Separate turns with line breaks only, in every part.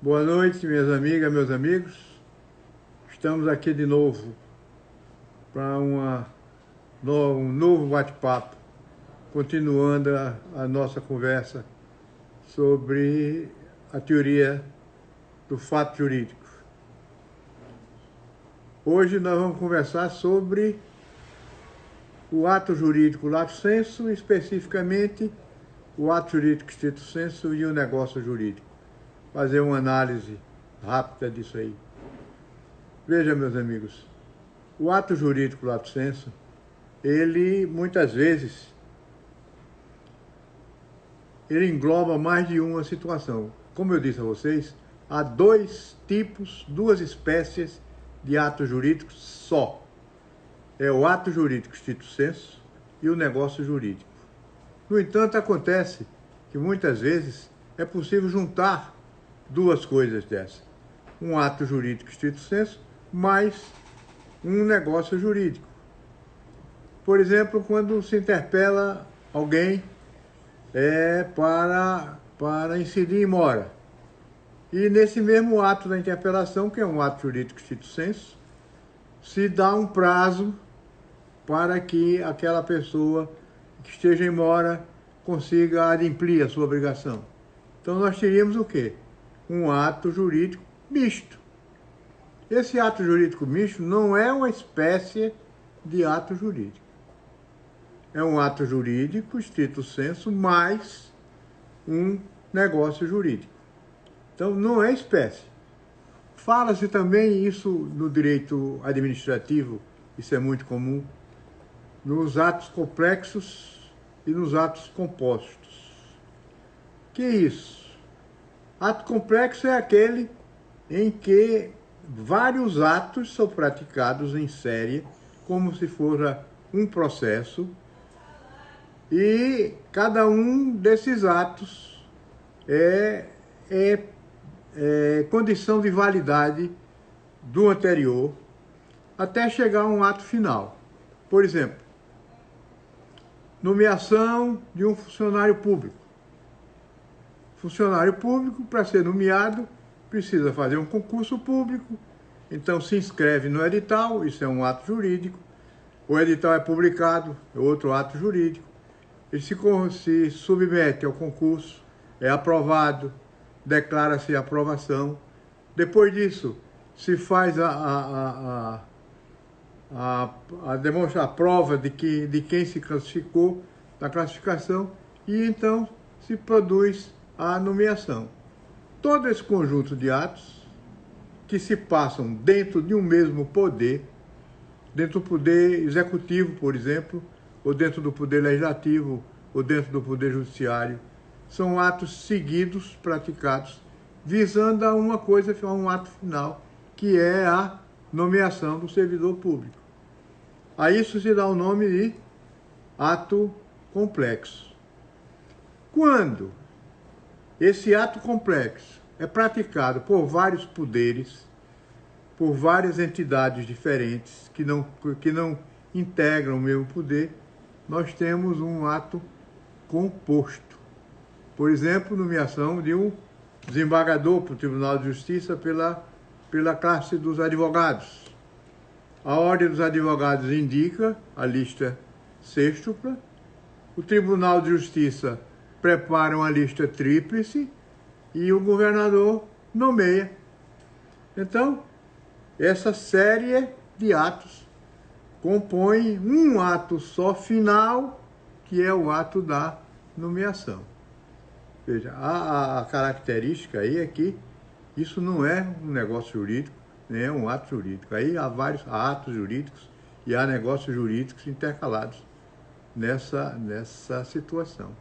Boa noite, minhas amigas, meus amigos. Estamos aqui de novo para um novo bate-papo, continuando a nossa conversa sobre a teoria do fato jurídico. Hoje nós vamos conversar sobre o ato jurídico lato sensu, especificamente o ato jurídico stricto sensu e o negócio jurídico. Fazer uma análise rápida disso aí. Veja, meus amigos, o ato jurídico lato sensu, ele muitas vezes ele engloba mais de uma situação. Como eu disse a vocês, há dois tipos, duas espécies de atos jurídicos só. É o ato jurídico stricto sensu e o negócio jurídico. No entanto, acontece que muitas vezes é possível juntar duas coisas dessas. Um ato jurídico stricto sensu mais um negócio jurídico. Por exemplo, quando se interpela alguém para incidir em mora. E nesse mesmo ato da interpelação, que é um ato jurídico stricto sensu, se dá um prazo para que aquela pessoa que esteja em mora consiga adimplir a sua obrigação. Então nós teríamos o quê? Um ato jurídico misto. Esse ato jurídico misto não é uma espécie de ato jurídico. É um ato jurídico, stricto sensu, mais um negócio jurídico. Então não é espécie. Fala-se também isso no direito administrativo, isso é muito comum, nos atos complexos e nos atos compostos. Que isso? Ato complexo é aquele em que vários atos são praticados em série, como se fosse um processo, e cada um desses atos é condição de validade do anterior, até chegar a um ato final. Por exemplo, nomeação de um funcionário público. Funcionário público, para ser nomeado, precisa fazer um concurso público, então se inscreve no edital, isso é um ato jurídico. O edital é publicado, é outro ato jurídico. Ele se submete ao concurso, é aprovado, declara-se aprovação. Depois disso, se faz a prova de quem se classificou, da classificação, e então se produz a nomeação. Todo esse conjunto de atos que se passam dentro de um mesmo poder, dentro do poder executivo, por exemplo, ou dentro do poder legislativo, ou dentro do poder judiciário, são atos seguidos, praticados, visando a uma coisa, a um ato final, que é a nomeação do servidor público. A isso se dá o nome de ato complexo. Quando esse ato complexo é praticado por vários poderes, por várias entidades diferentes que não integram o mesmo poder, nós temos um ato composto. Por exemplo, nomeação de um desembargador para o Tribunal de Justiça pela classe dos advogados. A Ordem dos Advogados indica a lista sêxtupla, o Tribunal de Justiça prepara uma lista tríplice e o governador nomeia. Então, essa série de atos compõe um ato só final, que é o ato da nomeação. Veja, a característica aí é que isso não é um negócio jurídico, nem é um ato jurídico. Aí há vários atos jurídicos e há negócios jurídicos intercalados nessa situação.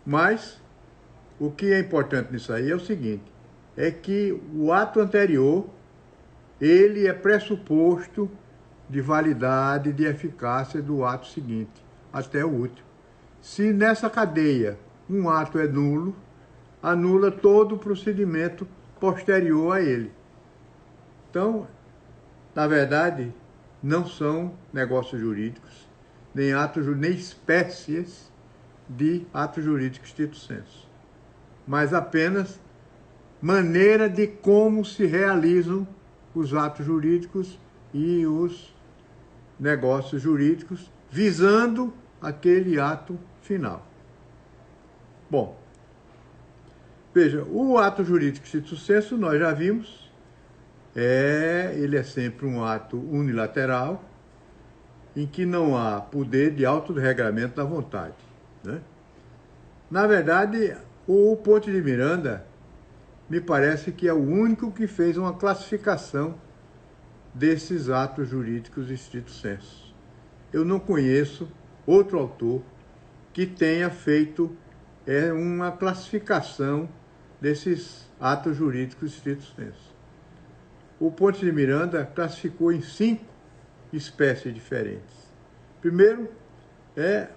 Mas o que é importante nisso aí é o seguinte, é que o ato anterior, ele é pressuposto de validade, de eficácia do ato seguinte, até o último. Se nessa cadeia um ato é nulo, anula todo o procedimento posterior a ele. Então, na verdade, não são negócios jurídicos, nem espécies de ato jurídico stricto sensu, mas apenas maneira de como se realizam os atos jurídicos e os negócios jurídicos, visando aquele ato final. Bom, veja, o ato jurídico stricto sensu, nós já vimos, ele é sempre um ato unilateral, em que não há poder de autorregramento da vontade, né? Na verdade, o Ponte de Miranda me parece que é o único que fez uma classificação desses atos jurídicos stricto sensu. Eu não conheço outro autor que tenha feito uma classificação desses atos jurídicos stricto sensu. O Ponte de Miranda classificou em 5 espécies diferentes. Primeiro é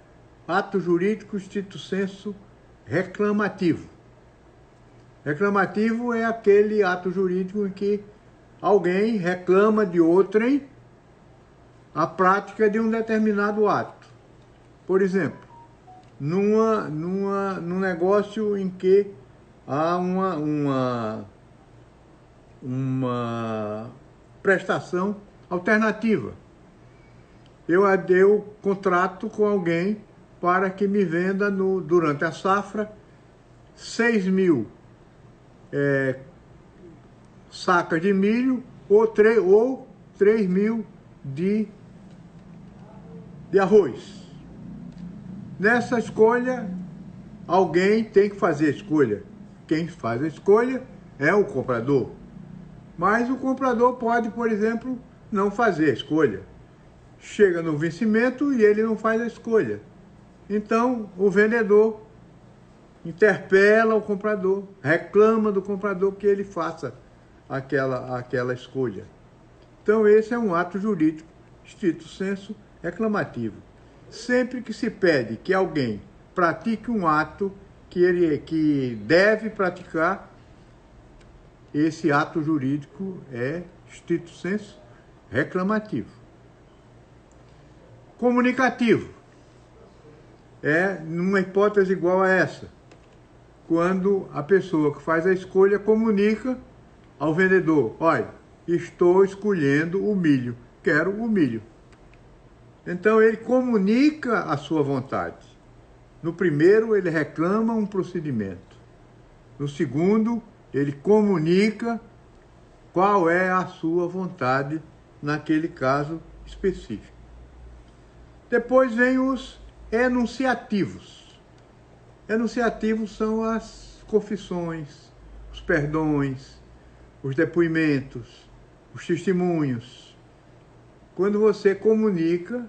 ato jurídico stricto sensu reclamativo. Reclamativo é aquele ato jurídico em que alguém reclama de outrem a prática de um determinado ato. Por exemplo, num negócio em que há uma prestação alternativa. Eu contrato com alguém para que me venda durante a safra 6.000 sacas de milho ou 3.000 de arroz. Nessa escolha, alguém tem que fazer a escolha. Quem faz a escolha é o comprador. Mas o comprador pode, por exemplo, não fazer a escolha. Chega no vencimento e ele não faz a escolha. Então, o vendedor interpela o comprador, reclama do comprador que ele faça aquela escolha. Então, esse é um ato jurídico stricto sensu reclamativo. Sempre que se pede que alguém pratique um ato que deve praticar, esse ato jurídico é stricto sensu reclamativo. Comunicativo é numa hipótese igual a essa, quando a pessoa que faz a escolha comunica ao vendedor: olha, estou escolhendo o milho, quero o milho. Então ele comunica a sua vontade. No primeiro, ele reclama um procedimento. No segundo, ele comunica qual é a sua vontade naquele caso específico. Depois vem os enunciativos. Enunciativos são as confissões, os perdões, os depoimentos, os testemunhos. Quando você comunica,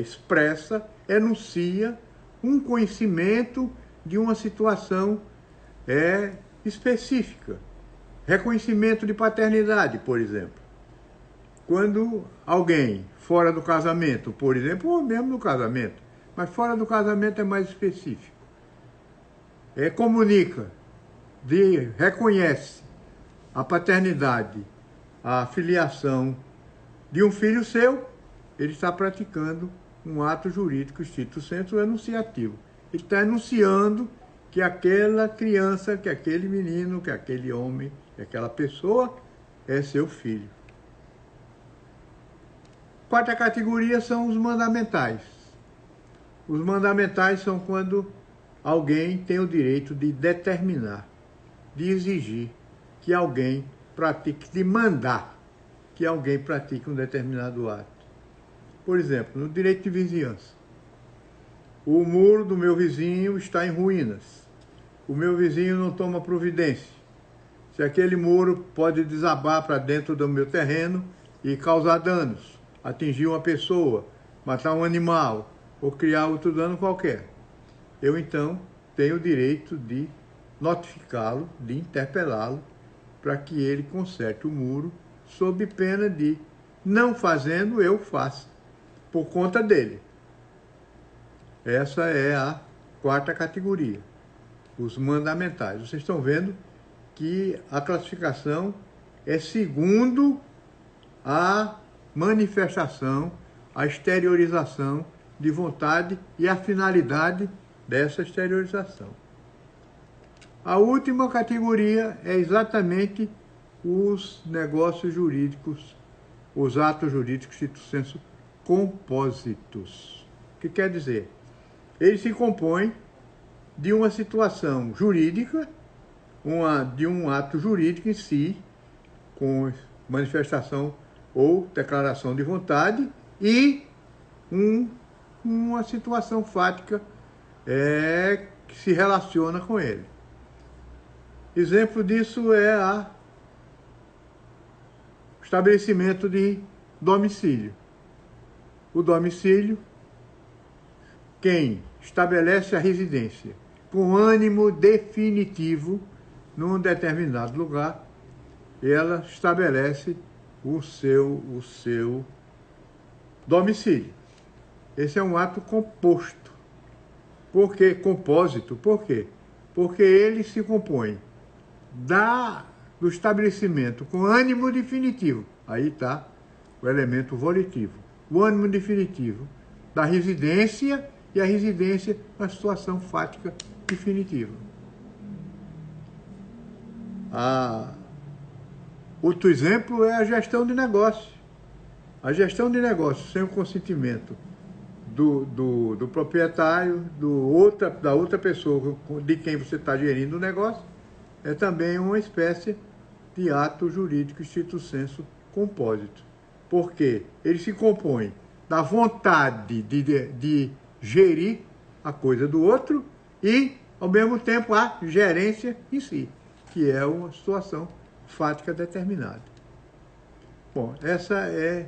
expressa, enuncia um conhecimento de uma situação específica. Reconhecimento de paternidade, por exemplo. Quando alguém fora do casamento, por exemplo, ou mesmo no casamento, mas fora do casamento é mais específico, comunica, reconhece a paternidade, a filiação de um filho seu, ele está praticando um ato jurídico stricto sensu enunciativo. Ele está enunciando que aquela criança, que aquele menino, que aquele homem, que aquela pessoa é seu filho. Quarta categoria são os mandamentais. Os mandamentais são quando alguém tem o direito de determinar, de exigir que alguém pratique, de mandar que alguém pratique um determinado ato. Por exemplo, no direito de vizinhança. O muro do meu vizinho está em ruínas. O meu vizinho não toma providência. Se aquele muro pode desabar para dentro do meu terreno e causar danos, atingir uma pessoa, matar um animal ou criar outro dano qualquer, eu então tenho o direito de notificá-lo, de interpelá-lo, para que ele conserte o muro, sob pena de, não fazendo, eu faça, por conta dele. Essa é a quarta categoria, os mandamentais. Vocês estão vendo que a classificação é segundo a manifestação, a exteriorização de vontade e a finalidade dessa exteriorização. A última categoria é exatamente os negócios jurídicos, os atos jurídicos, stricto sensu, compósitos. O que quer dizer? Eles se compõem de uma situação jurídica, de um ato jurídico em si, com manifestação ou declaração de vontade, e uma situação fática que se relaciona com ele. Exemplo disso é o estabelecimento de domicílio. O domicílio, quem estabelece a residência com ânimo definitivo num determinado lugar, ela estabelece o seu domicílio. Esse é um ato composto. Por quê? Compósito. Por quê? Porque ele se compõe do estabelecimento com ânimo definitivo. Aí está o elemento volitivo. O ânimo definitivo da residência, e a residência na situação fática definitiva. Outro exemplo é a gestão de negócio. A gestão de negócio sem o consentimento do proprietário, da outra pessoa de quem você está gerindo o negócio, é também uma espécie de ato jurídico stricto sensu compósito. Porque ele se compõe da vontade de gerir a coisa do outro e, ao mesmo tempo, a gerência em si, que é uma situação fática determinada. Bom,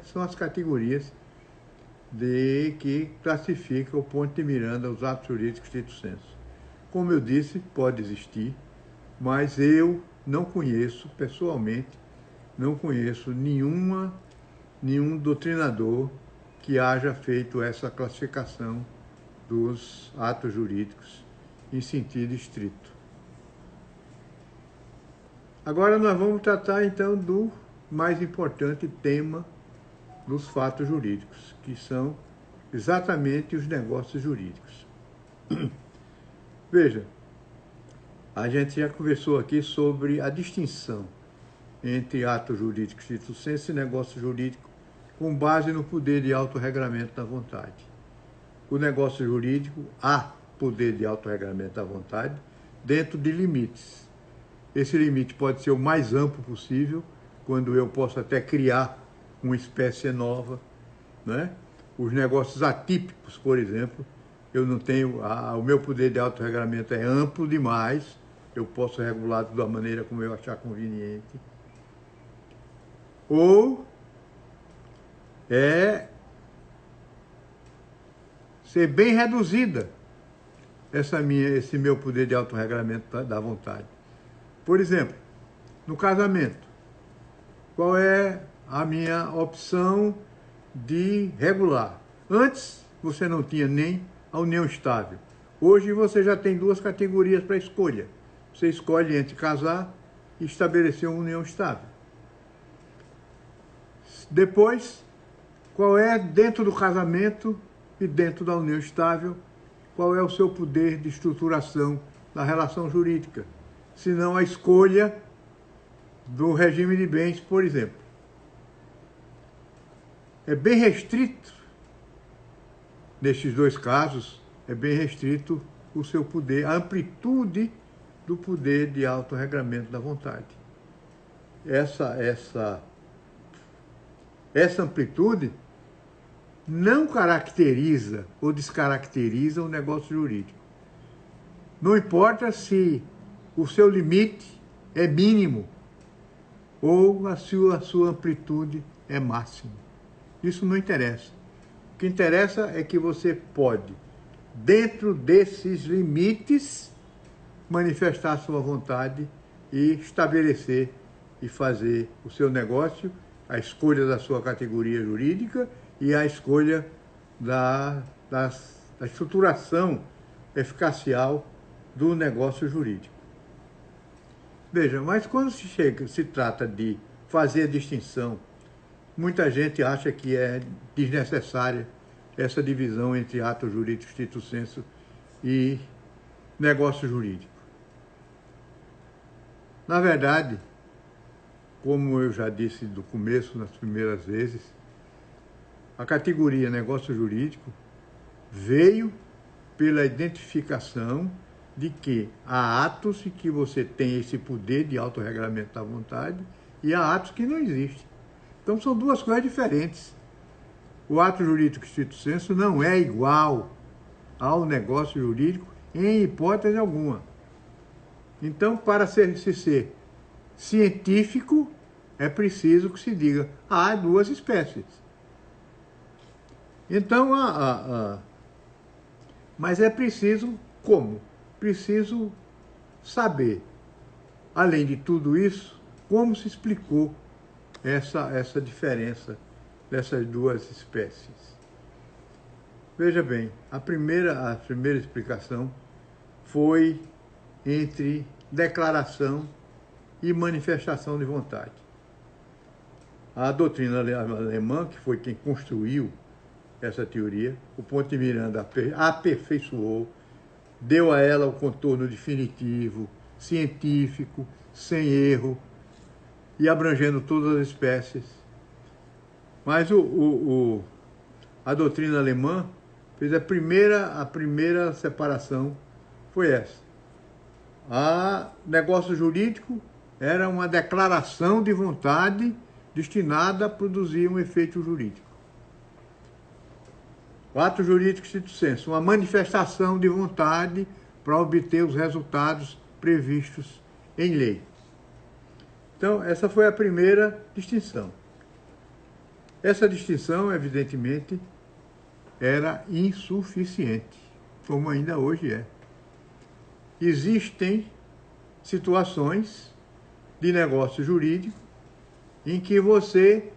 são as categorias que classificam o ponto de miranda os atos jurídicos stricto sensu. Como eu disse, pode existir, mas eu não conheço, pessoalmente, não conheço nenhum doutrinador que haja feito essa classificação dos atos jurídicos em sentido estrito. Agora nós vamos tratar então do mais importante tema dos fatos jurídicos, que são exatamente os negócios jurídicos. Veja, a gente já conversou aqui sobre a distinção entre ato jurídico stricto sensu e negócio jurídico com base no poder de autorregramento da vontade. O negócio jurídico há poder de autorregramento da vontade dentro de limites. Esse limite pode ser o mais amplo possível, quando eu posso até criar uma espécie nova, né? Os negócios atípicos, por exemplo, eu não tenho, o meu poder de autorregramento é amplo demais, eu posso regular da maneira como eu achar conveniente. Ou ser bem reduzida esse meu poder de autorregramento da vontade. Por exemplo, no casamento, qual é a minha opção de regular? Antes, você não tinha nem a união estável. Hoje, você já tem duas categorias para escolha. Você escolhe entre casar e estabelecer uma união estável. Depois, qual é, dentro do casamento e dentro da união estável, qual é o seu poder de estruturação da relação jurídica? Se não a escolha do regime de bens, por exemplo. É bem restrito, nestes dois casos, é bem restrito o seu poder, a amplitude do poder de autorregramento da vontade. Essa amplitude não caracteriza ou descaracteriza o negócio jurídico. Não importa se o seu limite é mínimo ou a sua amplitude é máxima. Isso não interessa. O que interessa é que você pode, dentro desses limites, manifestar a sua vontade e estabelecer e fazer o seu negócio, a escolha da sua categoria jurídica e a escolha da estruturação eficacial do negócio jurídico. Veja, mas quando se trata de fazer a distinção, muita gente acha que é desnecessária essa divisão entre ato jurídico stricto sensu e negócio jurídico. Na verdade, como eu já disse do começo, nas primeiras vezes, a categoria negócio jurídico veio pela identificação de que há atos em que você tem esse poder de autorregulamento da vontade e há atos que não existem. Então são duas coisas diferentes. O ato jurídico estrito sensu não é igual ao negócio jurídico em hipótese alguma. Então, para se ser científico, é preciso que se diga, há duas espécies. Então, mas é preciso como? Preciso saber, além de tudo isso, como se explicou essa diferença dessas duas espécies. Veja bem, a primeira explicação foi entre declaração e manifestação de vontade. A doutrina alemã, que foi quem construiu essa teoria, o Ponte de Miranda aperfeiçoou, deu a ela o contorno definitivo, científico, sem erro, e abrangendo todas as espécies. Mas a doutrina alemã fez a primeira separação, foi essa. A negócio jurídico era uma declaração de vontade destinada a produzir um efeito jurídico. O ato jurídico estrito sensu, uma manifestação de vontade para obter os resultados previstos em lei. Então, essa foi a primeira distinção. Essa distinção, evidentemente, era insuficiente, como ainda hoje é. Existem situações de negócio jurídico em que você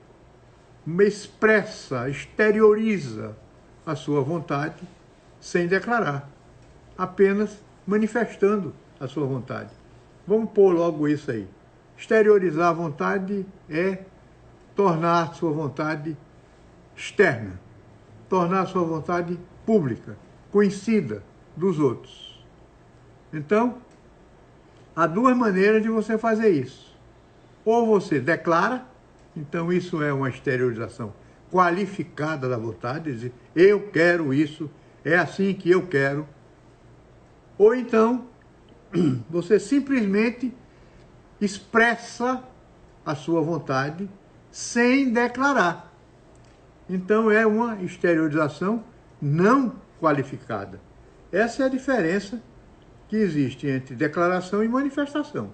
expressa, exterioriza a sua vontade sem declarar, apenas manifestando a sua vontade. Vamos pôr logo isso aí. Exteriorizar a vontade é tornar sua vontade externa, tornar sua vontade pública, conhecida dos outros. Então, há duas maneiras de você fazer isso. Ou você declara, então isso é uma exteriorização qualificada da vontade, dizer, eu quero isso, é assim que eu quero. Ou então, você simplesmente expressa a sua vontade sem declarar. Então é uma exteriorização não qualificada. Essa é a diferença que existe entre declaração e manifestação.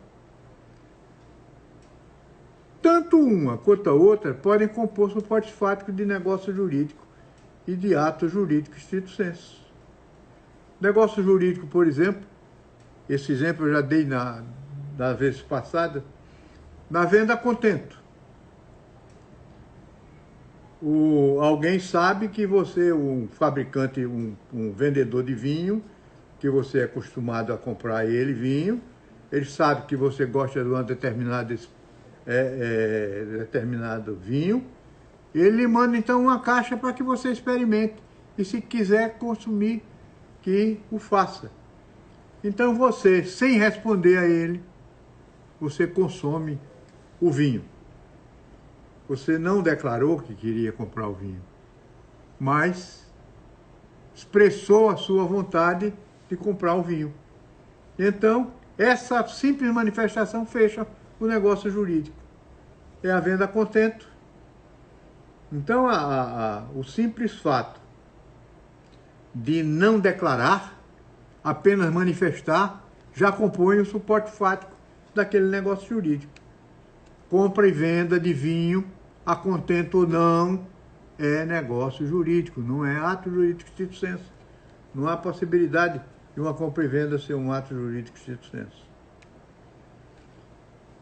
Tanto uma quanto a outra podem compor suporte fático de negócio jurídico e de ato jurídico estrito sensu. Negócio jurídico, por exemplo, esse exemplo eu já dei na vez passada, na venda a contento. Alguém sabe que você, um fabricante, um vendedor de vinho, que você é acostumado a comprar vinho, ele sabe que você gosta de um determinado vinho, ele lhe manda então uma caixa para que você experimente e se quiser consumir, que o faça. Então você, sem responder a ele, você consome o vinho. Você não declarou que queria comprar o vinho, mas expressou a sua vontade de comprar o vinho. Então, essa simples manifestação fecha o negócio jurídico. É a venda a contento. Então, o simples fato de não declarar, apenas manifestar, já compõe o suporte fático daquele negócio jurídico. Compra e venda de vinho, a contento ou não, é negócio jurídico, não é ato jurídico estrito sensu. Não há possibilidade de uma compra e venda ser um ato jurídico estrito sensu.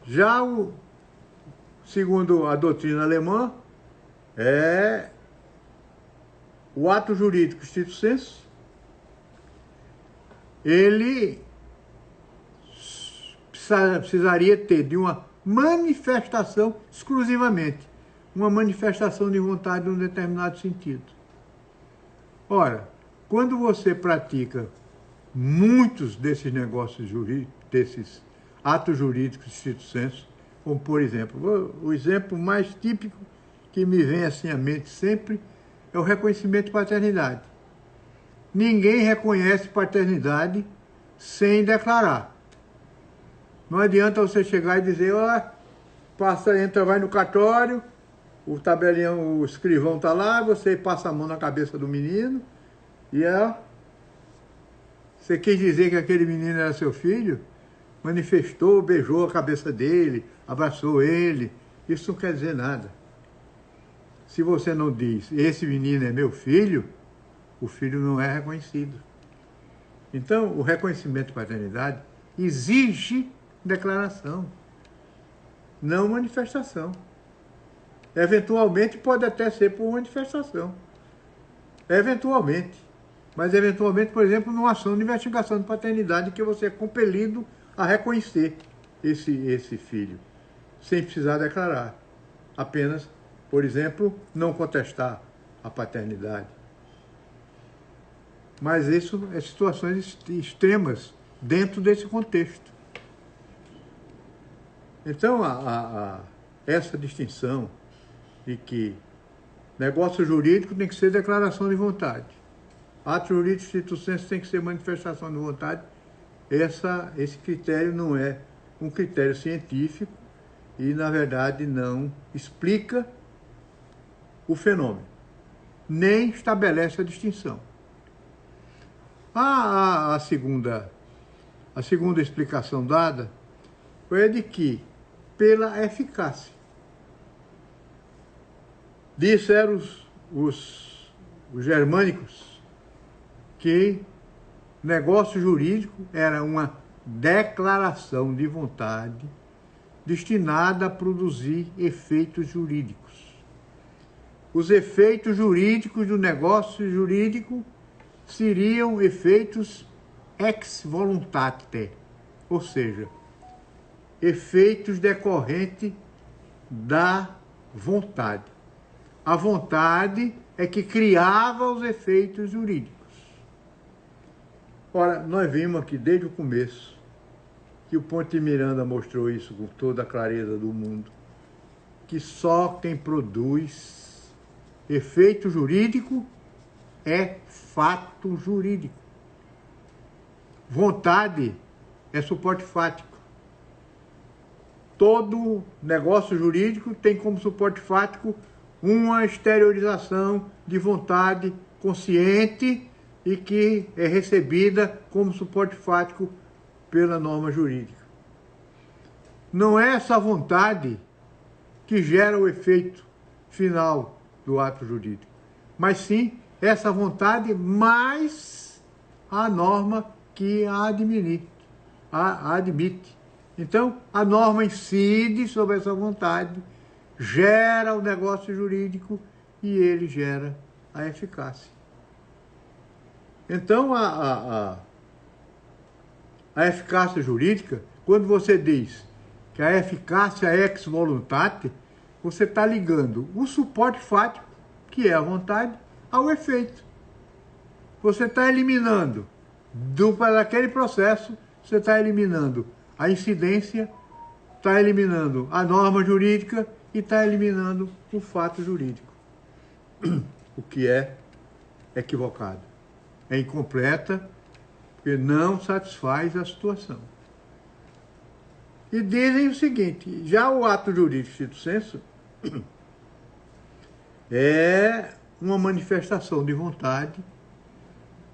Já segundo a doutrina alemã, o ato jurídico estrito sensu, ele precisaria ter de uma manifestação exclusivamente, uma manifestação de vontade em um determinado sentido. Ora, quando você pratica muitos desses negócios jurídicos, desses atos jurídicos stricto sensu, como por exemplo, o exemplo mais típico que me vem assim à mente sempre é o reconhecimento de paternidade. Ninguém reconhece paternidade sem declarar. Não adianta você chegar e dizer, ó, passa, entra, vai no cartório, o tabelião, o escrivão está lá, você passa a mão na cabeça do menino e você quis dizer que aquele menino era seu filho, manifestou, beijou a cabeça dele, abraçou ele. Isso não quer dizer nada. Se você não diz, esse menino é meu filho, o filho não é reconhecido. Então, o reconhecimento de paternidade exige declaração, não manifestação. Eventualmente pode até ser por manifestação. Eventualmente. Mas eventualmente, por exemplo, numa ação de investigação de paternidade que você é compelido a reconhecer esse filho, sem precisar declarar. Apenas, por exemplo, não contestar a paternidade. Mas isso é situações extremas dentro desse contexto. Então, essa distinção de que negócio jurídico tem que ser declaração de vontade, ato jurídico stricto sensu tem que ser manifestação de vontade, esse critério não é um critério científico e, na verdade, não explica o fenômeno, nem estabelece a distinção. A segunda explicação dada foi a de que, pela eficácia. Disseram os germânicos que negócio jurídico era uma declaração de vontade destinada a produzir efeitos jurídicos. Os efeitos jurídicos do negócio jurídico seriam efeitos ex voluntate, ou seja, efeitos decorrentes da vontade. A vontade é que criava os efeitos jurídicos. Ora, nós vimos aqui desde o começo que o Ponte Miranda mostrou isso com toda a clareza do mundo, que só quem produz efeito jurídico é fato jurídico. Vontade é suporte fático. Todo negócio jurídico tem como suporte fático uma exteriorização de vontade consciente e que é recebida como suporte fático pela norma jurídica. Não é essa vontade que gera o efeito final do ato jurídico, mas sim essa vontade mais a norma que a admite. Então, a norma incide sobre essa vontade, gera o negócio jurídico e ele gera a eficácia. Então, a eficácia jurídica, quando você diz que a eficácia é ex voluntate, você está ligando o suporte fático, que é a vontade, ao efeito. Você está eliminando, daquele processo, você está eliminando a incidência, está eliminando a norma jurídica e está eliminando o fato jurídico. O que é equivocado. É incompleta, porque não satisfaz a situação. E dizem o seguinte, já o ato jurídico stricto sensu é uma manifestação de vontade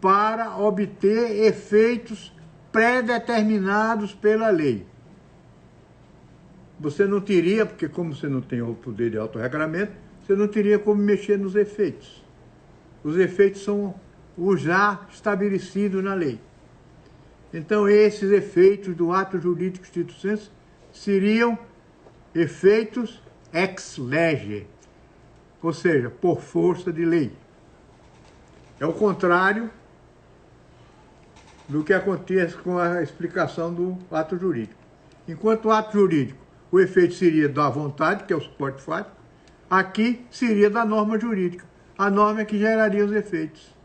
para obter efeitos pré-determinados pela lei. Você não teria, porque como você não tem o poder de autorregulamento, você não teria como mexer nos efeitos. Os efeitos são os já estabelecidos na lei. Então, esses efeitos do ato jurídico stricto sensu seriam efeitos ex lege, ou seja, por força de lei. É o contrário do que acontece com a explicação do ato jurídico. Enquanto o ato jurídico, o efeito seria da vontade, que é o suporte fático, aqui seria da norma jurídica. A norma é que geraria os efeitos.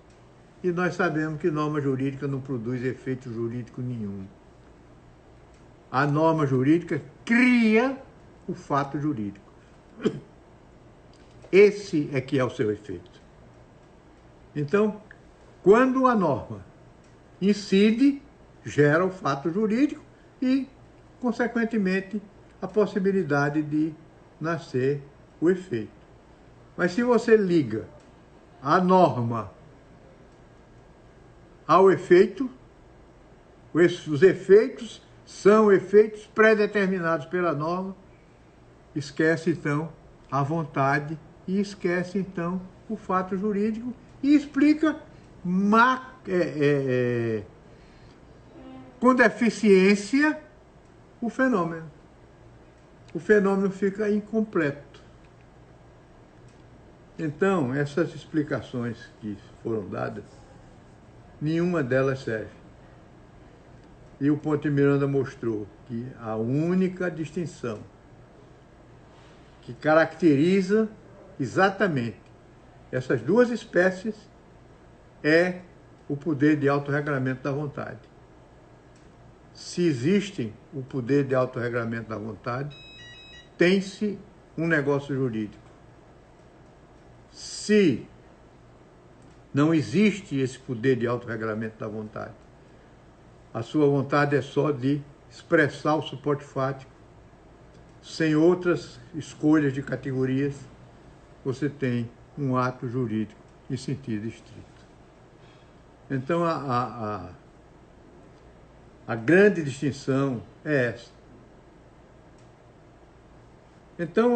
E nós sabemos que norma jurídica não produz efeito jurídico nenhum. A norma jurídica cria o fato jurídico. Esse é que é o seu efeito. Então, quando a norma incide, gera o fato jurídico e, consequentemente, a possibilidade de nascer o efeito. Mas se você liga a norma ao efeito, os efeitos são efeitos pré-determinados pela norma, esquece então a vontade e esquece então o fato jurídico e explica com deficiência o fenômeno. O fenômeno fica incompleto. Então, essas explicações que foram dadas, nenhuma delas serve. E o Ponte Miranda mostrou que a única distinção que caracteriza exatamente essas duas espécies é o poder de autorregulamento da vontade. Se existe o poder de autorregulamento da vontade, tem-se um negócio jurídico. Se não existe esse poder de autorregulamento da vontade, a sua vontade é só de expressar o suporte fático, sem outras escolhas de categorias, você tem um ato jurídico em sentido estrito. Então, a grande distinção é essa. Então,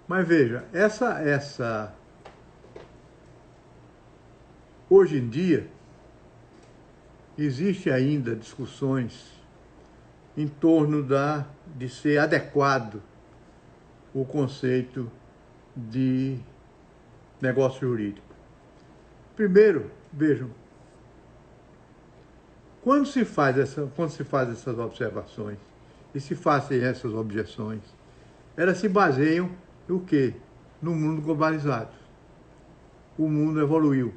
mas veja, hoje em dia, existe ainda discussões em torno de ser adequado o conceito de negócio jurídico. Primeiro, vejam, quando se faz essas observações e se fazem essas objeções, elas se baseiam no quê? No mundo globalizado. O mundo evoluiu.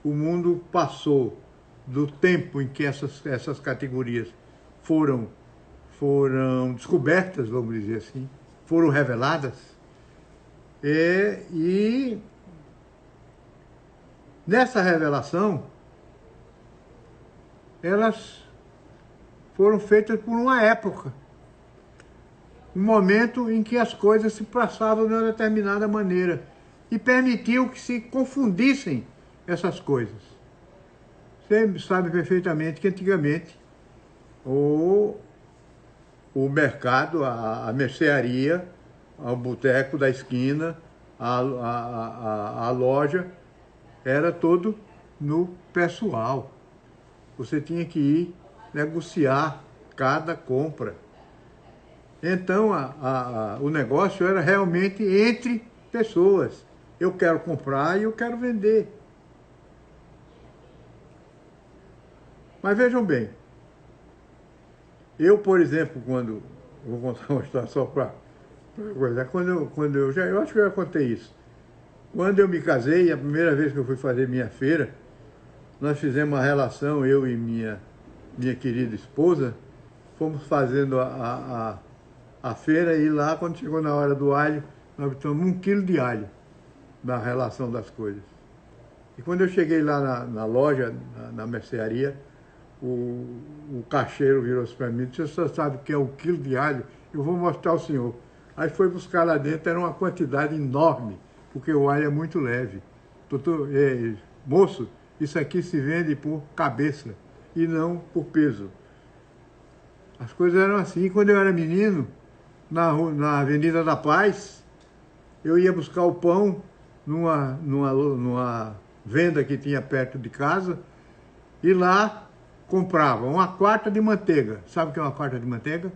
O mundo passou do tempo em que essas categorias foram descobertas, vamos dizer assim, foram reveladas, e nessa revelação, elas foram feitas por uma época, um momento em que as coisas se passavam de uma determinada maneira e permitiu que se confundissem essas coisas. Você sabe perfeitamente que antigamente o mercado, a mercearia, o boteco da esquina, a loja, era todo no pessoal. Você tinha que ir negociar cada compra. Então, o negócio era realmente entre pessoas. Eu quero comprar e eu quero vender. Mas vejam bem, eu, por exemplo, vou contar uma história só para coisa, eu acho que eu já contei isso. Quando eu me casei, a primeira vez que eu fui fazer minha feira, nós fizemos uma relação, eu e minha querida esposa, fomos fazendo a feira e lá, quando chegou na hora do alho, nós botamos 1 quilo de alho na relação das coisas. E quando eu cheguei lá na loja, na mercearia, o caixeiro virou-se para mim e disse: "Você sabe o que é 1 quilo de alho? Eu vou mostrar ao senhor." Aí foi buscar lá dentro, era uma quantidade enorme, porque o alho é muito leve. "Doutor, moço, isso aqui se vende por cabeça e não por peso." As coisas eram assim. Quando eu era menino, na Avenida da Paz, eu ia buscar o pão numa venda que tinha perto de casa e lá comprava 1/4 de manteiga. Sabe o que é 1/4 de manteiga?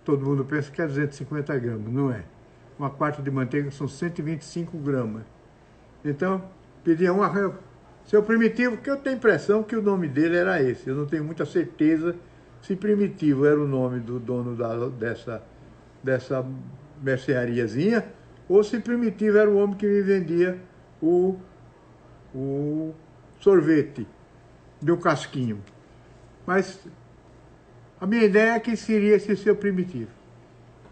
Todo mundo pensa que é 250 gramas, não é. 1/4 de manteiga são 125 gramas. Então, pedia Seu Primitivo, que eu tenho a impressão que o nome dele era esse. Eu não tenho muita certeza se Primitivo era o nome do dono dessa merceariazinha, ou se Primitivo era o homem que me vendia o sorvete de um casquinho. Mas a minha ideia é que seria esse seu Primitivo.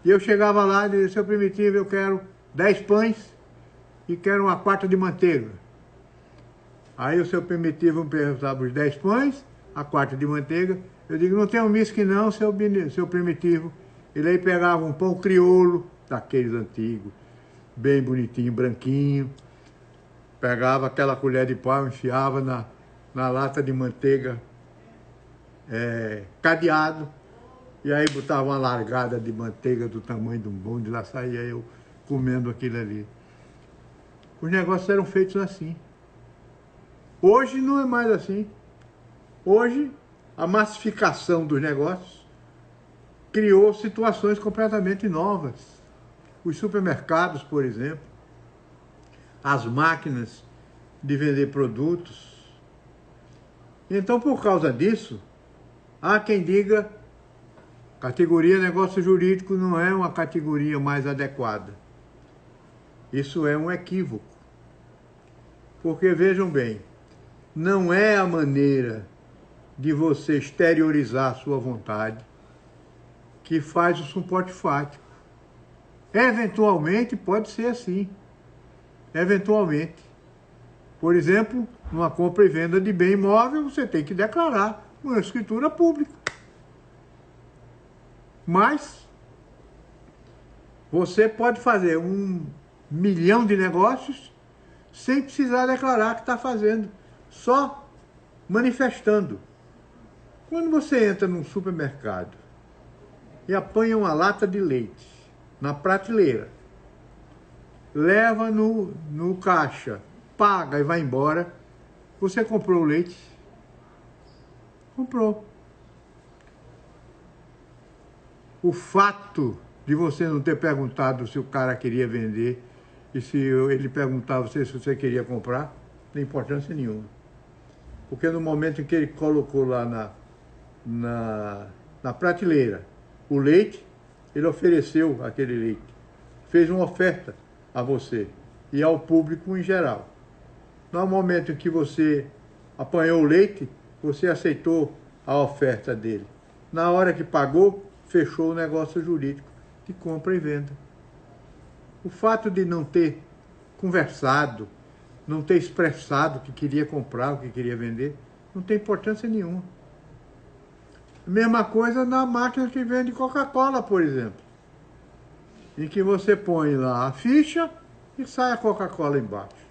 E eu chegava lá e dizia, seu Primitivo, eu quero 10 pães e quero uma quarta de manteiga. Aí o seu Primitivo me perguntava os 10 pães, a quarta de manteiga. Eu digo, não tem um uísque não, seu Primitivo. Ele aí pegava um pão crioulo, daqueles antigos, bem bonitinho, branquinho. Pegava aquela colher de pau, enfiava na lata de manteiga cadeado. E aí botava uma largada de manteiga do tamanho de um bonde, lá saía eu comendo aquilo ali. Os negócios eram feitos assim. Hoje não é mais assim. Hoje, a massificação dos negócios criou situações completamente novas. Os supermercados, por exemplo, as máquinas de vender produtos. Então, por causa disso, há quem diga categoria negócio jurídico não é uma categoria mais adequada. Isso é um equívoco. Porque, vejam bem, não é a maneira de você exteriorizar a sua vontade que faz o suporte fático. Eventualmente pode ser assim. Eventualmente. Por exemplo, numa compra e venda de bem imóvel, você tem que declarar uma escritura pública. Mas você pode fazer 1 milhão de negócios sem precisar declarar que está fazendo, só manifestando. Quando você entra num supermercado e apanha uma lata de leite na prateleira, leva no caixa, paga e vai embora, você comprou o leite? Comprou. O fato de você não ter perguntado se o cara queria vender e se ele perguntava se você queria comprar, não tem importância nenhuma. Porque no momento em que ele colocou lá na prateleira o leite, ele ofereceu aquele leite, fez uma oferta a você e ao público em geral. No momento em que você apanhou o leite, você aceitou a oferta dele. Na hora que pagou, fechou o negócio jurídico de compra e venda. O fato de não ter conversado, não ter expressado o que queria comprar, o que queria vender, não tem importância nenhuma. Mesma coisa na máquina que vende Coca-Cola, por exemplo. Em que você põe lá a ficha e sai a Coca-Cola embaixo.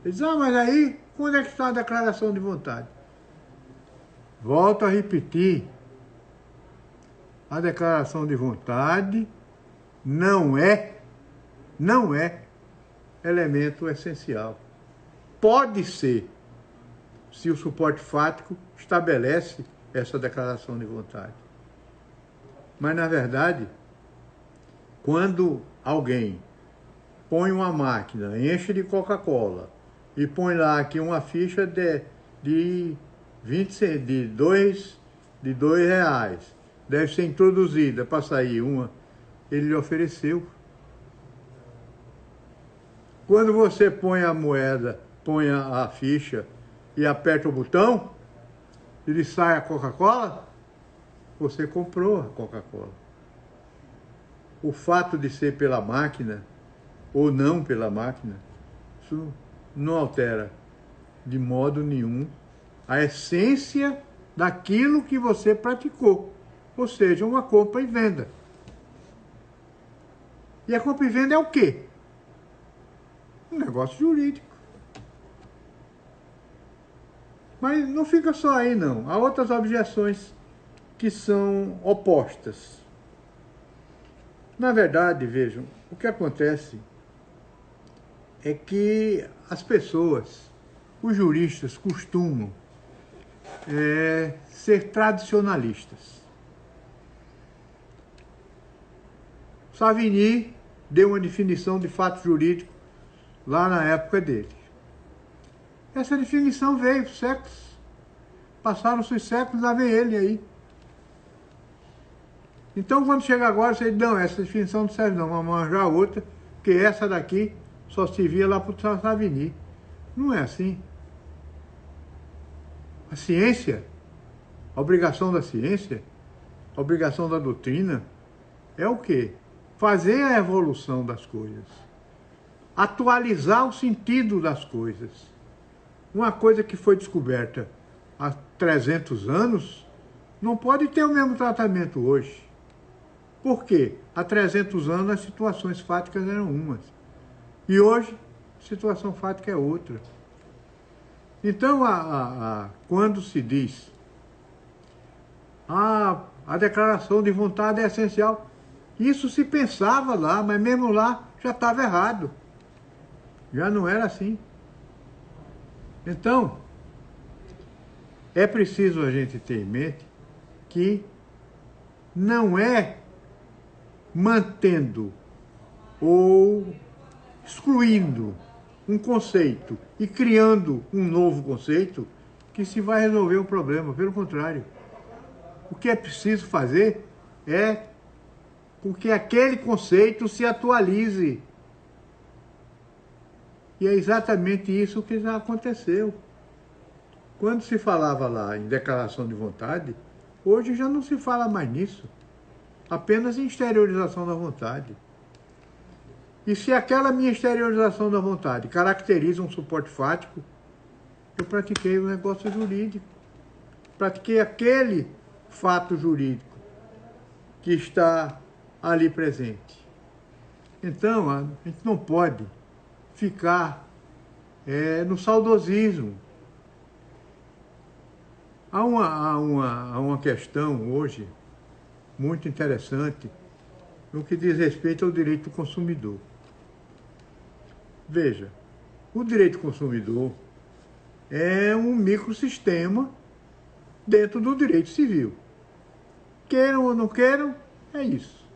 Ele diz, mas aí, quando é que está a declaração de vontade? Volto a repetir. A declaração de vontade não é elemento essencial. Pode ser, se o suporte fático estabelece essa declaração de vontade. Mas, na verdade, quando alguém põe uma máquina, enche de Coca-Cola e põe lá aqui uma ficha de 2 reais, deve ser introduzida para sair uma, ele lhe ofereceu. Quando você põe a moeda, põe a ficha e aperta o botão, ele sai a Coca-Cola, você comprou a Coca-Cola. O fato de ser pela máquina ou não pela máquina, isso não altera de modo nenhum a essência daquilo que você praticou, ou seja, uma compra e venda. E a compra e venda é o quê? Um negócio jurídico. Mas não fica só aí, não. Há outras objeções que são opostas. Na verdade, vejam, o que acontece é que as pessoas, os juristas, costumam ser tradicionalistas. Savigny deu uma definição de fato jurídico lá na época dele. Essa definição veio séculos. Passaram-se os séculos, lá vem ele aí. Então, quando chega agora, você diz, não, essa definição não serve não, vamos arranjar outra, porque essa daqui só se via lá para o Savigny. Não é assim. A ciência A obrigação da ciência, a obrigação da doutrina é o quê? Fazer a evolução das coisas. Atualizar o sentido das coisas. Uma coisa que foi descoberta há 300 anos não pode ter o mesmo tratamento hoje. Por quê? Há 300 anos as situações fáticas eram umas. E hoje a situação fática é outra. Então, quando se diz a declaração de vontade é essencial, isso se pensava lá, mas mesmo lá já estava errado. Já não era assim. Então, é preciso a gente ter em mente que não é mantendo ou excluindo um conceito e criando um novo conceito que se vai resolver o problema. Pelo contrário, o que é preciso fazer é com que aquele conceito se atualize. E é exatamente isso que já aconteceu. Quando se falava lá em declaração de vontade, hoje já não se fala mais nisso. Apenas em exteriorização da vontade. E se aquela minha exteriorização da vontade caracteriza um suporte fático, eu pratiquei um negócio jurídico. Pratiquei aquele fato jurídico que está ali presente. Então, a gente não pode ficar no saudosismo. Há uma questão hoje muito interessante no que diz respeito ao direito do consumidor. Veja, o direito do consumidor é um microsistema dentro do direito civil. Queiram ou não queiram, é isso.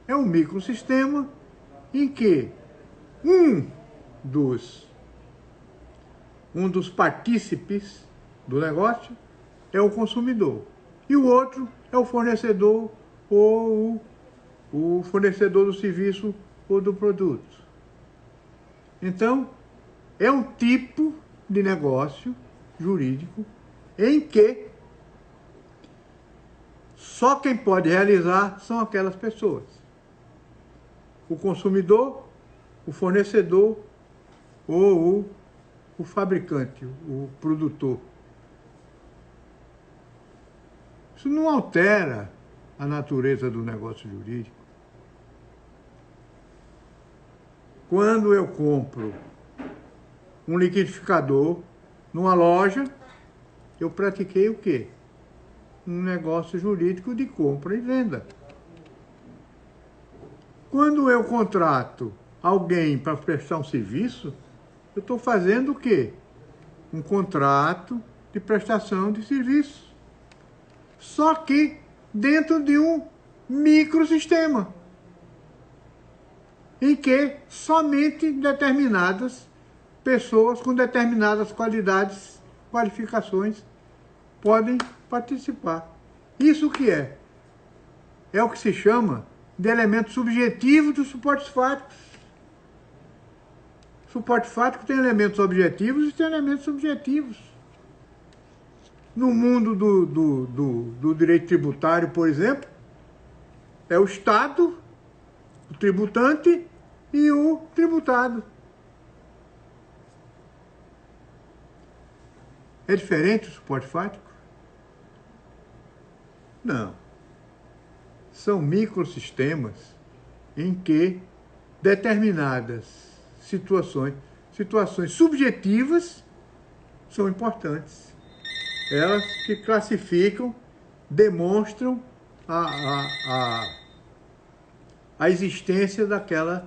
É um microsistema em que um dos partícipes do negócio é o consumidor e o outro é o fornecedor ou o fornecedor do serviço ou do produto. Então, é um tipo de negócio jurídico em que só quem pode realizar são aquelas pessoas. O consumidor, o fornecedor ou o fabricante, o produtor. Isso não altera a natureza do negócio jurídico. Quando eu compro um liquidificador numa loja, eu pratiquei o quê? Um negócio jurídico de compra e venda. Quando eu contrato alguém para prestar um serviço, eu estou fazendo o quê? Um contrato de prestação de serviço. Só que dentro de um microsistema, em que somente determinadas pessoas com determinadas qualidades, qualificações, podem participar. Isso o que é? É o que se chama de elemento subjetivo dos suportes fáticos. Suporte fático tem elementos objetivos e tem elementos subjetivos. No mundo do direito tributário, por exemplo, é o Estado, o tributante e o tributado. É diferente o suporte fático? Não. São microsistemas em que determinadas situações subjetivas são importantes. Elas que classificam, demonstram a existência daquele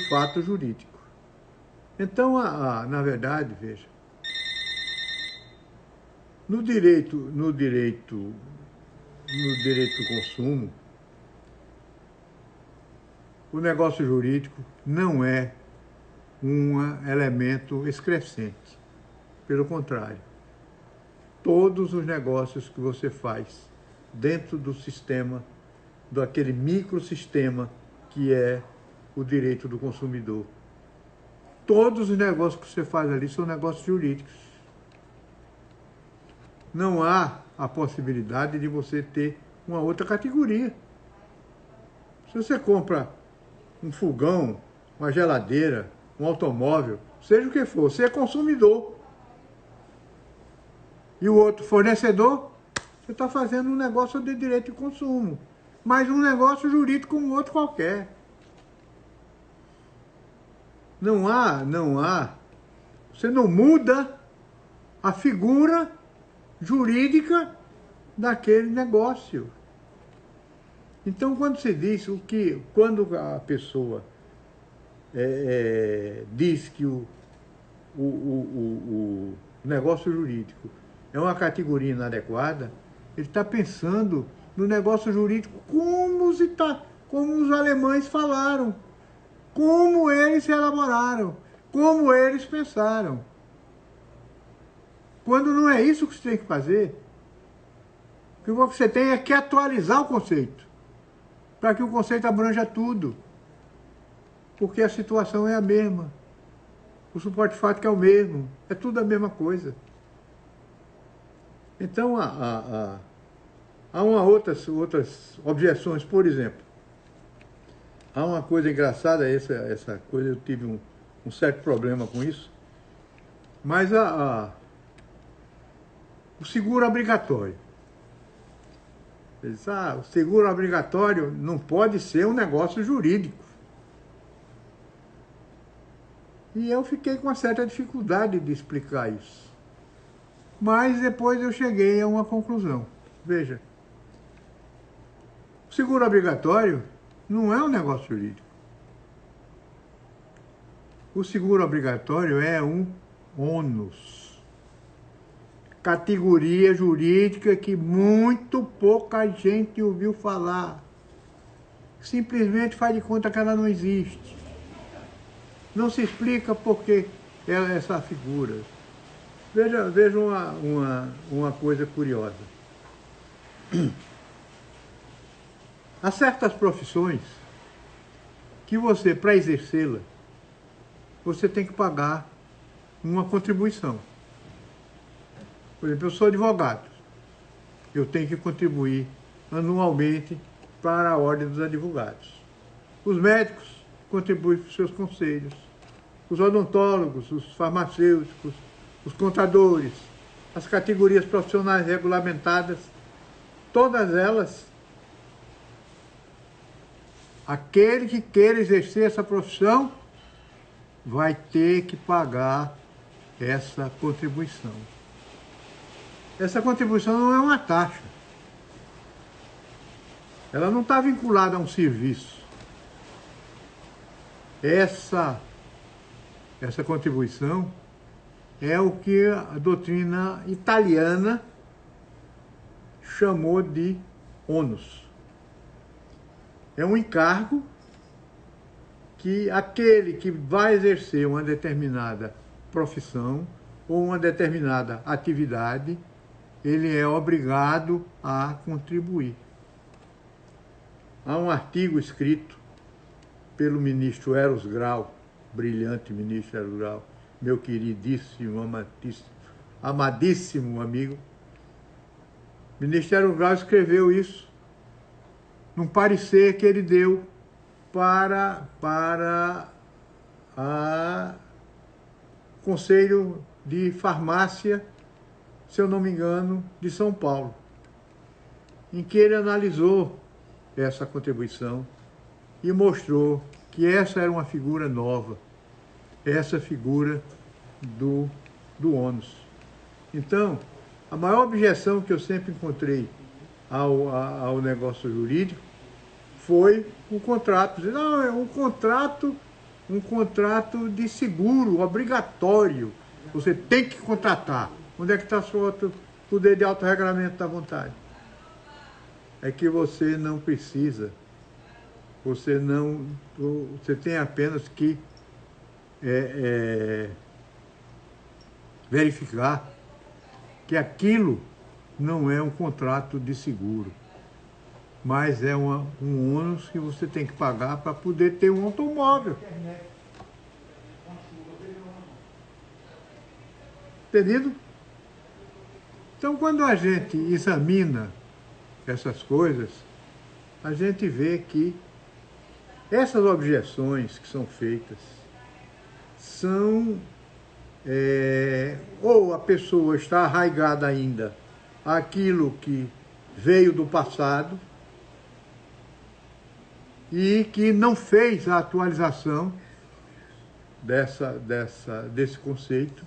fato jurídico. Então, na verdade, veja, no direito do consumo, o negócio jurídico não é um elemento excrescente. Pelo contrário, todos os negócios que você faz dentro do sistema, daquele microsistema que é o direito do consumidor, todos os negócios que você faz ali são negócios jurídicos. não há a possibilidade de você ter uma outra categoria. Se você compra um fogão, uma geladeira, um automóvel, seja o que for, você é consumidor. E o outro fornecedor, você está fazendo um negócio de direito de consumo, mas um negócio jurídico como outro qualquer. Não há, você não muda a figura jurídica daquele negócio. Então, quando se diz quando a pessoa diz que o negócio jurídico é uma categoria inadequada, ele está pensando no negócio jurídico como os alemães falaram, como eles elaboraram, como eles pensaram. Quando não é isso que você tem que fazer, o que você tem é que atualizar o conceito, para que o conceito abranja tudo, porque a situação é a mesma, o suporte fático é o mesmo, é tudo a mesma coisa. Então, há outras objeções, por exemplo, há uma coisa engraçada, essa coisa, eu tive um certo problema com isso, mas o seguro obrigatório. Ele diz, o seguro obrigatório não pode ser um negócio jurídico. E eu fiquei com uma certa dificuldade de explicar isso. Mas depois eu cheguei a uma conclusão. Veja, o seguro obrigatório não é um negócio jurídico. O seguro obrigatório é um ônus. Categoria jurídica que muito pouca gente ouviu falar. Simplesmente faz de conta que ela não existe. Não se explica por que essa figura. Veja uma coisa curiosa. Há certas profissões que você, para exercê-la, você tem que pagar uma contribuição. Por exemplo, eu sou advogado. Eu tenho que contribuir anualmente para a Ordem dos Advogados. Os médicos contribuem para os seus conselhos. Os odontólogos, os farmacêuticos, os contadores, as categorias profissionais regulamentadas, todas elas, aquele que queira exercer essa profissão vai ter que pagar essa contribuição. Essa contribuição não é uma taxa. Ela não está vinculada a um serviço. Essa contribuição é o que a doutrina italiana chamou de ônus. É um encargo que aquele que vai exercer uma determinada profissão ou uma determinada atividade, ele é obrigado a contribuir. Há um artigo escrito pelo ministro Eros Grau, brilhante ministro Eros Grau, meu queridíssimo, amadíssimo amigo. O ministro Eros Grau escreveu isso num parecer que ele deu para o Conselho de Farmácia, se eu não me engano, de São Paulo, em que ele analisou essa contribuição e mostrou que essa era uma figura nova, essa figura do ônus. Então, a maior objeção que eu sempre encontrei ao negócio jurídico foi o contrato. Não, é um contrato de seguro obrigatório. Você tem que contratar. Onde é que está o poder de autorregulamento da vontade? É que você não precisa. Você tem apenas que verificar que aquilo não é um contrato de seguro, mas é um ônus que você tem que pagar para poder ter um automóvel. Entendido? Então, quando a gente examina essas coisas, a gente vê que essas objeções que são feitas são... ou a pessoa está arraigada ainda àquilo que veio do passado e que não fez a atualização desse conceito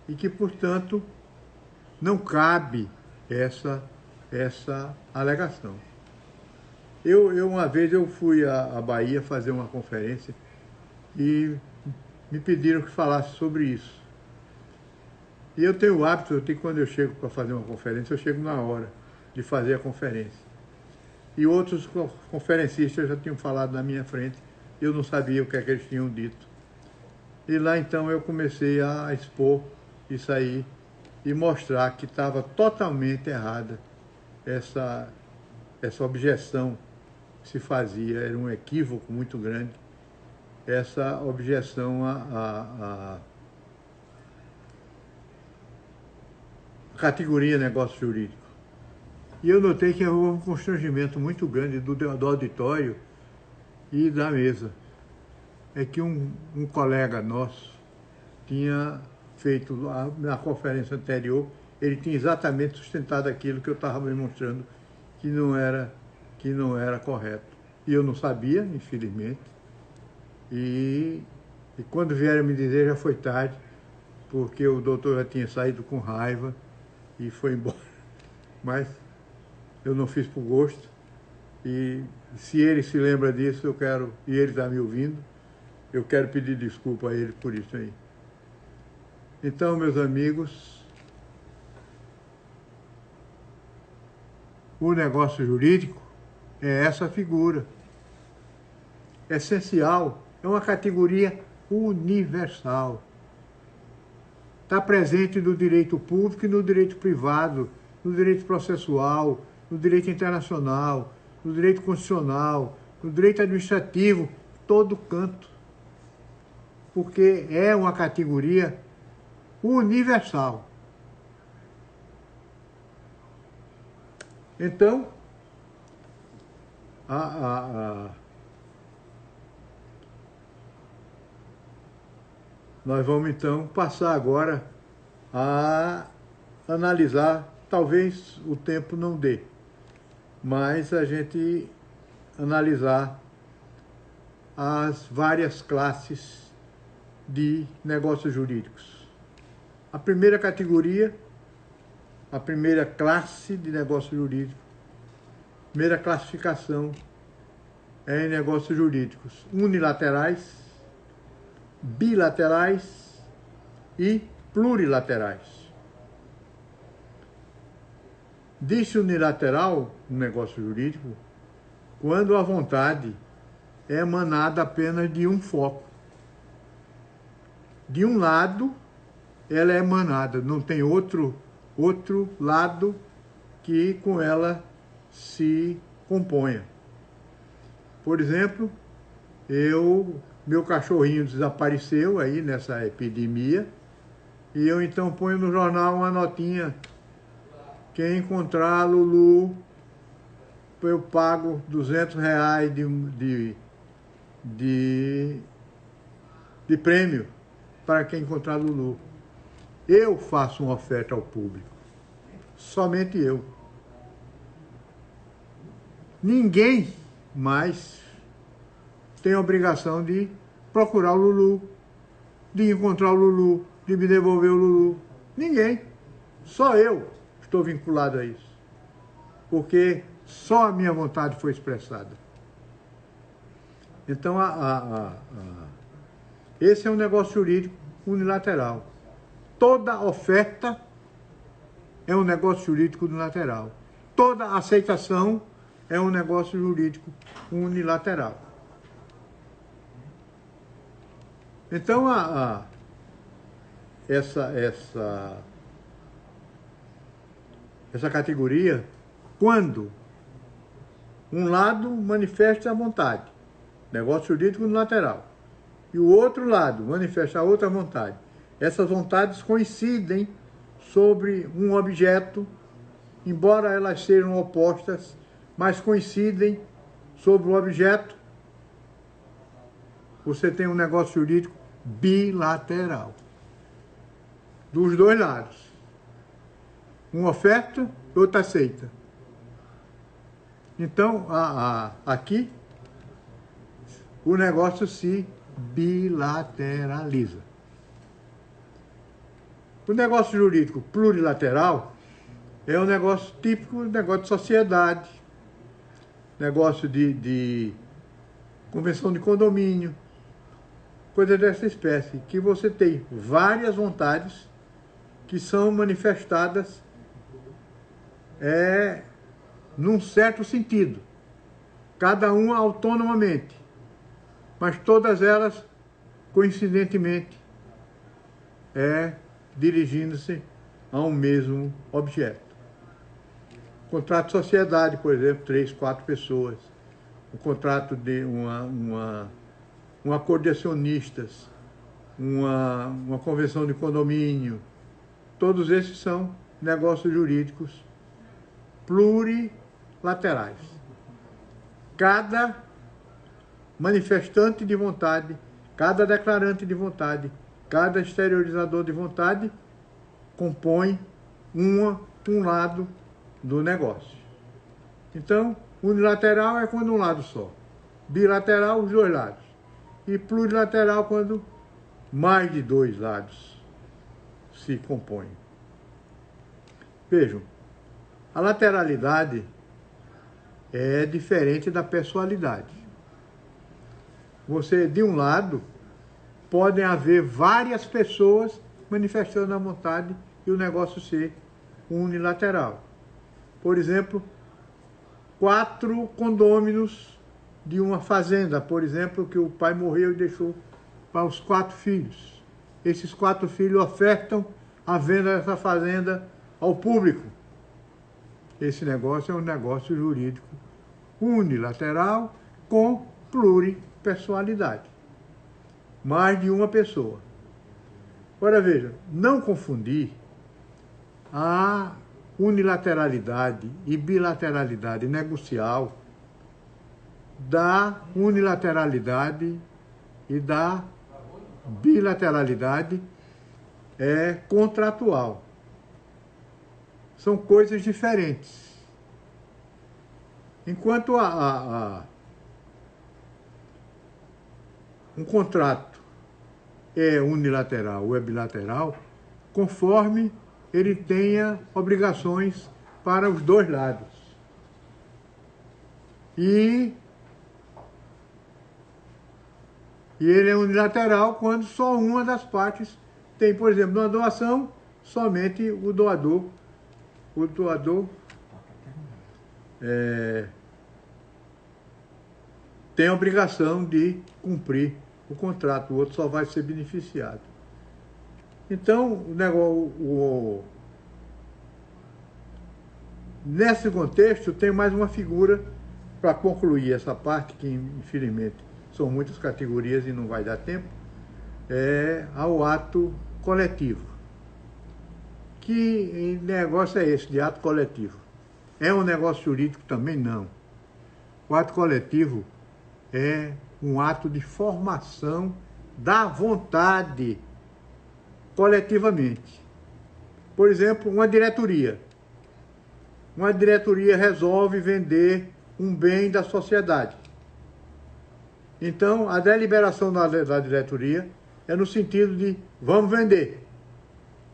e que, portanto, não cabe essa alegação. Uma vez eu fui à Bahia fazer uma conferência e me pediram que falasse sobre isso. E eu tenho o hábito, quando eu chego para fazer uma conferência, eu chego na hora de fazer a conferência. E outros conferencistas já tinham falado na minha frente, eu não sabia o que é que eles tinham dito. E lá então eu comecei a expor isso aí e mostrar que estava totalmente errada essa objeção que se fazia, era um equívoco muito grande, essa objeção à categoria negócio jurídico. E eu notei que houve um constrangimento muito grande do auditório e da mesa. É que um colega nosso tinha feito na conferência anterior, ele tinha exatamente sustentado aquilo que eu estava demonstrando que não era correto. E eu não sabia, infelizmente. E quando vieram me dizer já foi tarde, porque o doutor já tinha saído com raiva e foi embora. Mas eu não fiz por gosto. E se ele se lembra disso, eu quero, e ele está me ouvindo, eu quero pedir desculpa a ele por isso aí. Então, meus amigos, o negócio jurídico é essa figura. Essencial, é uma categoria universal. Está presente no direito público e no direito privado, no direito processual, no direito internacional, no direito constitucional, no direito administrativo, todo canto. Porque é uma categoria universal. Então, nós vamos então passar agora a analisar, talvez o tempo não dê, mas a gente analisar as várias classes de negócios jurídicos. A primeira categoria, a primeira classe de negócio jurídico, primeira classificação é em negócios jurídicos unilaterais, bilaterais e plurilaterais. Diz-se unilateral, um negócio jurídico, quando a vontade é emanada apenas de um foco. De um lado, ela é emanada, não tem outro lado que com ela se componha. Por exemplo, meu cachorrinho desapareceu aí nessa epidemia e eu então ponho no jornal uma notinha: quem encontrar a Lulu, eu pago R$200 de prêmio para quem encontrar a Lulu. Eu faço uma oferta ao público. Somente eu. Ninguém mais tem a obrigação de procurar o Lulu, de encontrar o Lulu, de me devolver o Lulu. Ninguém. Só eu estou vinculado a isso. Porque só a minha vontade foi expressada. Então, esse é um negócio jurídico unilateral. Toda oferta é um negócio jurídico unilateral. Toda aceitação é um negócio jurídico unilateral. Então, essa categoria, quando um lado manifesta a vontade, negócio jurídico unilateral, e o outro lado manifesta a outra vontade, essas vontades coincidem sobre um objeto, embora elas sejam opostas, mas coincidem sobre o objeto, você tem um negócio jurídico bilateral, dos dois lados. Um oferta, outro aceita. Então, aqui, o negócio se bilateraliza. O negócio jurídico plurilateral é um negócio típico, negócio de sociedade, negócio de convenção de condomínio, coisa dessa espécie, que você tem várias vontades que são manifestadas num certo sentido, cada uma autonomamente, mas todas elas, coincidentemente, dirigindo-se a um mesmo objeto. Contrato de sociedade, por exemplo, 3, 4 pessoas. O contrato de um acordo de acionistas, uma convenção de condomínio. Todos esses são negócios jurídicos plurilaterais. Cada manifestante de vontade, cada declarante de vontade, cada exteriorizador de vontade compõe um lado do negócio. Então, unilateral é quando um lado só. Bilateral, os dois lados. E plurilateral quando mais de dois lados se compõem. Vejam, a lateralidade é diferente da pessoalidade. Você, de um lado, podem haver várias pessoas manifestando a vontade e o negócio ser unilateral. Por exemplo, 4 condôminos de uma fazenda, por exemplo, que o pai morreu e deixou para os 4 filhos. Esses 4 filhos ofertam a venda dessa fazenda ao público. Esse negócio é um negócio jurídico unilateral com pluripessoalidade. Mais de uma pessoa. Agora veja, não confundir a unilateralidade e bilateralidade negocial da unilateralidade e da bilateralidade contratual. São coisas diferentes. Enquanto um contrato é unilateral ou é bilateral, conforme ele tenha obrigações para os dois lados. E ele é unilateral quando só uma das partes tem, por exemplo, uma doação, somente o doador tem a obrigação de cumprir o contrato, o outro só vai ser beneficiado. Então, nesse contexto, tem mais uma figura para concluir essa parte, que infelizmente são muitas categorias e não vai dar tempo, ao ato coletivo. Que negócio é esse de ato coletivo? É um negócio jurídico também? Não. O ato coletivo é um ato de formação da vontade coletivamente. Por exemplo, uma diretoria. Uma diretoria resolve vender um bem da sociedade. Então, a deliberação da diretoria é no sentido de vamos vender.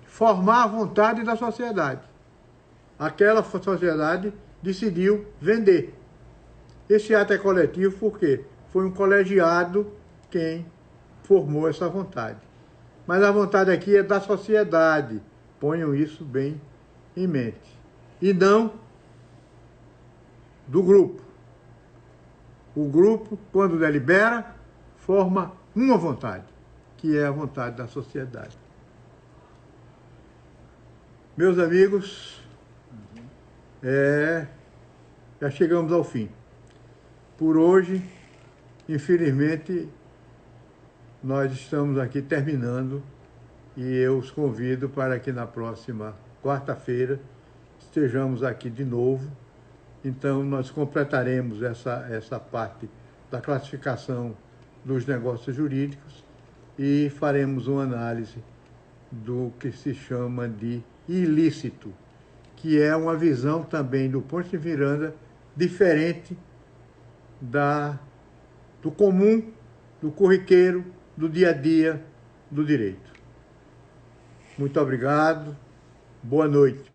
Formar a vontade da sociedade. Aquela sociedade decidiu vender. Esse ato é coletivo porque foi um colegiado quem formou essa vontade. Mas a vontade aqui é da sociedade. Ponham isso bem em mente. E não do grupo. O grupo, quando delibera, forma uma vontade, que é a vontade da sociedade. Meus amigos, já chegamos ao fim. Por hoje, infelizmente, nós estamos aqui terminando e eu os convido para que na próxima quarta-feira estejamos aqui de novo. Então, nós completaremos essa parte da classificação dos negócios jurídicos e faremos uma análise do que se chama de ilícito, que é uma visão também do Ponte de Miranda diferente do comum, do corriqueiro, do dia a dia do direito. Muito obrigado, boa noite.